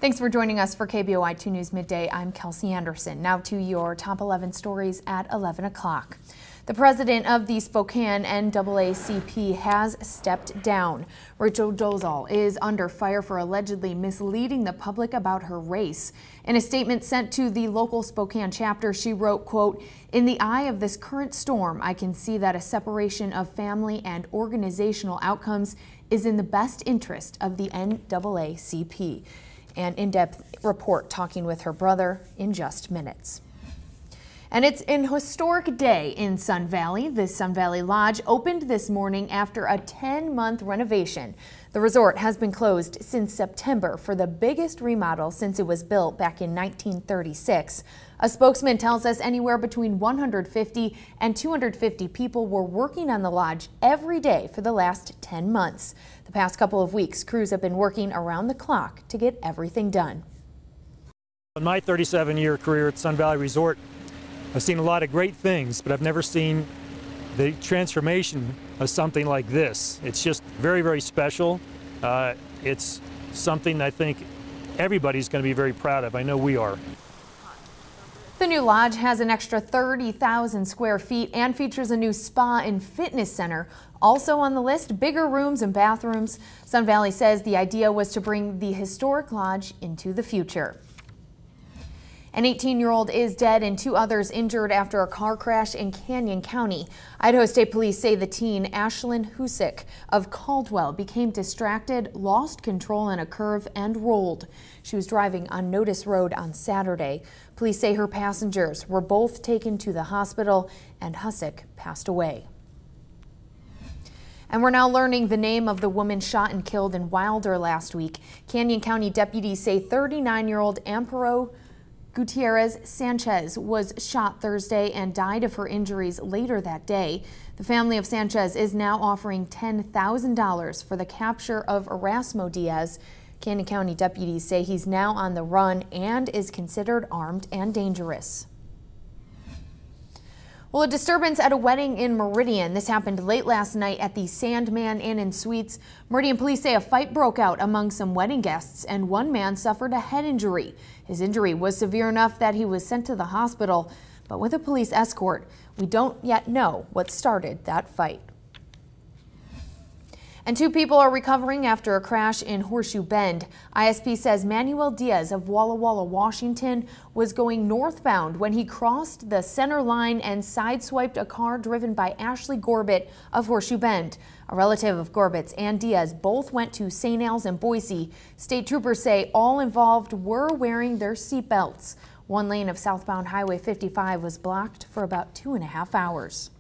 Thanks for joining us for KBOI 2 News Midday. I'm Kelsey Anderson. Now to your top 11 stories at 11 o'clock. The president of the Spokane NAACP has stepped down. Rachel Dolezal is under fire for allegedly misleading the public about her race. In a statement sent to the local Spokane chapter, she wrote, quote, "In the eye of this current storm, I can see that a separation of family and organizational outcomes is in the best interest of the NAACP." An in-depth report talking with her brother in just minutes. And it's an historic day in Sun Valley. The Sun Valley Lodge opened this morning after a 10-month renovation. The resort has been closed since September for the biggest remodel since it was built back in 1936. A spokesman tells us anywhere between 150 and 250 people were working on the lodge every day for the last 10 months. The past couple of weeks, crews have been working around the clock to get everything done. In my 37-year career at Sun Valley Resort, I've seen a lot of great things, but I've never seen the transformation of something like this. It's just very, very special. It's something I think everybody's going to be very proud of. I know we are. The new lodge has an extra 30,000 square feet and features a new spa and fitness center. Also on the list, bigger rooms and bathrooms. Sun Valley says the idea was to bring the historic lodge into the future. An 18-year-old is dead and 2 others injured after a car crash in Canyon County. Idaho State Police say the teen, Ashlyn Husick of Caldwell, became distracted, lost control in a curve, and rolled. She was driving on Notice Road on Saturday. Police say her passengers were both taken to the hospital and Husick passed away. And we're now learning the name of the woman shot and killed in Wilder last week. Canyon County deputies say 39-year-old Amparo Gutierrez Sanchez was shot Thursday and died of her injuries later that day. The family of Sanchez is now offering $10,000 for the capture of Erasmo Diaz. Canyon County deputies say he's now on the run and is considered armed and dangerous. Well, a disturbance at a wedding in Meridian. This happened late last night at the Sandman Inn & Suites. Meridian police say a fight broke out among some wedding guests and one man suffered a head injury. His injury was severe enough that he was sent to the hospital, but with a police escort, we don't yet know what started that fight. And 2 people are recovering after a crash in Horseshoe Bend. ISP says Manuel Diaz of Walla Walla, Washington was going northbound when he crossed the center line and sideswiped a car driven by Ashley Gorbett of Horseshoe Bend. A relative of Gorbett's and Diaz both went to St. Al's and Boise. State troopers say all involved were wearing their seatbelts. One lane of southbound Highway 55 was blocked for about 2.5 hours.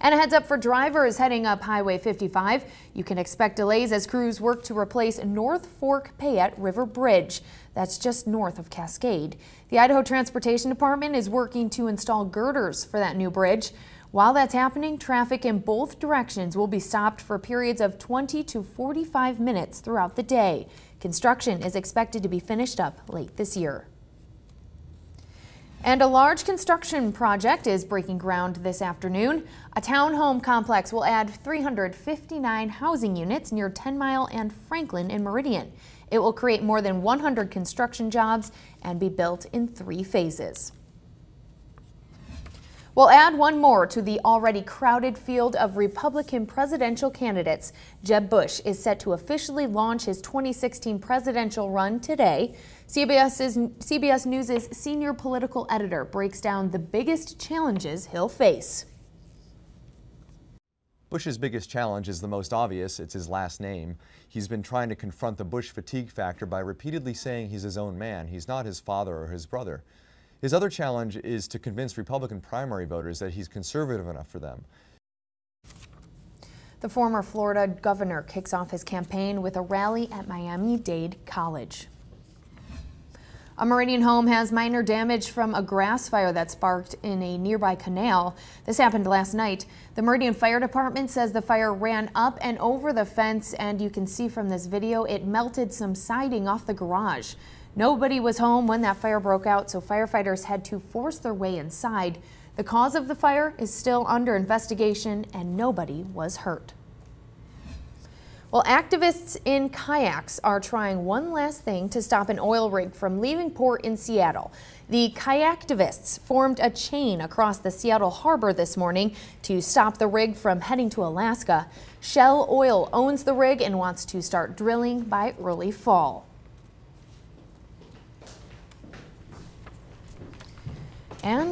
And a heads up for drivers heading up Highway 55. You can expect delays as crews work to replace North Fork Payette River Bridge. That's just north of Cascade. The Idaho Transportation Department is working to install girders for that new bridge. While that's happening, traffic in both directions will be stopped for periods of 20 to 45 minutes throughout the day. Construction is expected to be finished up late this year. And a large construction project is breaking ground this afternoon. A townhome complex will add 359 housing units near 10 Mile and Franklin in Meridian. It will create more than 100 construction jobs and be built in 3 phases. We'll add one more to the already crowded field of Republican presidential candidates. Jeb Bush is set to officially launch his 2016 presidential run today. CBS News' senior political editor breaks down the biggest challenges he'll face. Bush's biggest challenge is the most obvious. It's his last name. He's been trying to confront the Bush fatigue factor by repeatedly saying he's his own man. He's not his father or his brother. His other challenge is to convince Republican primary voters that he's conservative enough for them. The former Florida governor kicks off his campaign with a rally at Miami-Dade College. A Meridian home has minor damage from a grass fire that sparked in a nearby canal. This happened last night. The Meridian Fire Department says the fire ran up and over the fence, and you can see from this video it melted some siding off the garage. Nobody was home when that fire broke out, so firefighters had to force their way inside. The cause of the fire is still under investigation and nobody was hurt. Well, activists in kayaks are trying one last thing to stop an oil rig from leaving port in Seattle. The kayaktivists formed a chain across the Seattle harbor this morning to stop the rig from heading to Alaska. Shell Oil owns the rig and wants to start drilling by early fall. And